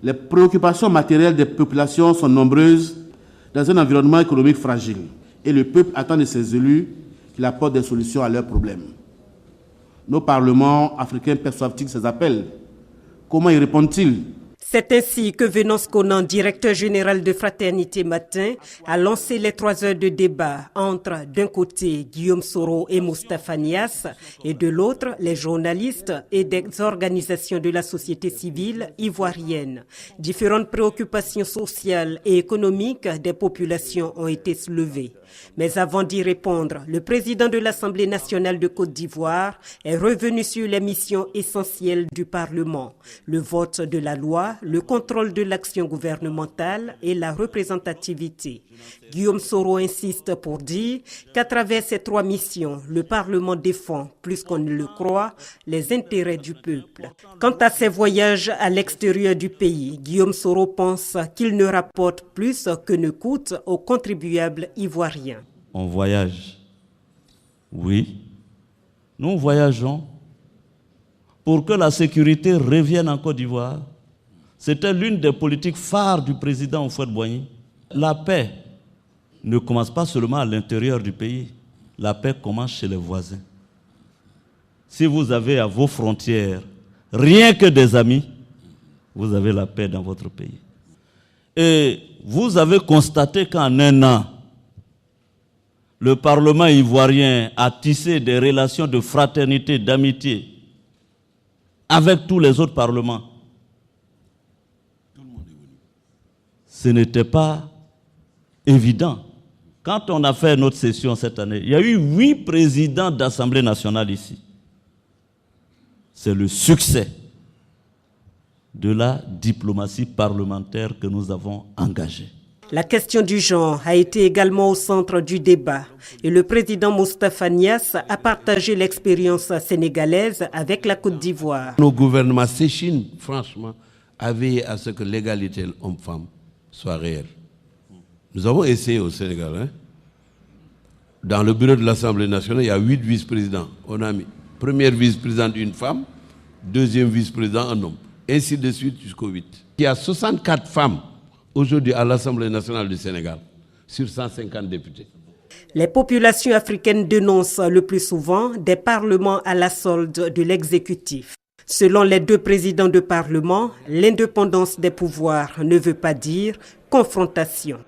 Les préoccupations matérielles des populations sont nombreuses dans un environnement économique fragile et le peuple attend de ses élus qu'ils apportent des solutions à leurs problèmes. Nos parlements africains perçoivent-ils ces appels? Comment y répondent-ils? C'est ainsi que Venance Conan, directeur général de Fraternité Matin, a lancé les 3 heures de débat entre, d'un côté, Guillaume Soro et Moustapha Niasse, et de l'autre, les journalistes et des organisations de la société civile ivoirienne. Différentes préoccupations sociales et économiques des populations ont été soulevées. Mais avant d'y répondre, le président de l'Assemblée nationale de Côte d'Ivoire est revenu sur les missions essentielles du Parlement, le vote de la loi, le contrôle de l'action gouvernementale et la représentativité. Guillaume Soro insiste pour dire qu'à travers ces 3 missions, le Parlement défend, plus qu'on ne le croit, les intérêts du peuple. Quant à ses voyages à l'extérieur du pays, Guillaume Soro pense qu'il ne rapporte plus que ne coûte aux contribuables ivoiriens. On voyage. Oui, nous voyageons pour que la sécurité revienne en Côte d'Ivoire. C'était l'une des politiques phares du président Houphouët-Boigny. La paix ne commence pas seulement à l'intérieur du pays. La paix commence chez les voisins. Si vous avez à vos frontières rien que des amis, vous avez la paix dans votre pays. Et vous avez constaté qu'en un an, le Parlement ivoirien a tissé des relations de fraternité, d'amitié avec tous les autres parlements. Ce n'était pas évident. Quand on a fait notre session cette année, il y a eu 8 présidents d'Assemblée nationale ici. C'est le succès de la diplomatie parlementaire que nous avons engagée. La question du genre a été également au centre du débat et le président Moustapha Niasse a partagé l'expérience sénégalaise avec la Côte d'Ivoire. Nos gouvernements s'échinent franchement à veiller à ce que l'égalité homme-femme soit réelle. Nous avons essayé au Sénégal. Dans le bureau de l'Assemblée nationale, il y a 8 vice-présidents. On a mis première vice-présidente une femme, deuxième vice-président un homme, ainsi de suite jusqu'au 8. Il y a 64 femmes aujourd'hui à l'Assemblée nationale du Sénégal, sur 150 députés. Les populations africaines dénoncent le plus souvent des parlements à la solde de l'exécutif. Selon les 2 présidents de parlement, l'indépendance des pouvoirs ne veut pas dire confrontation.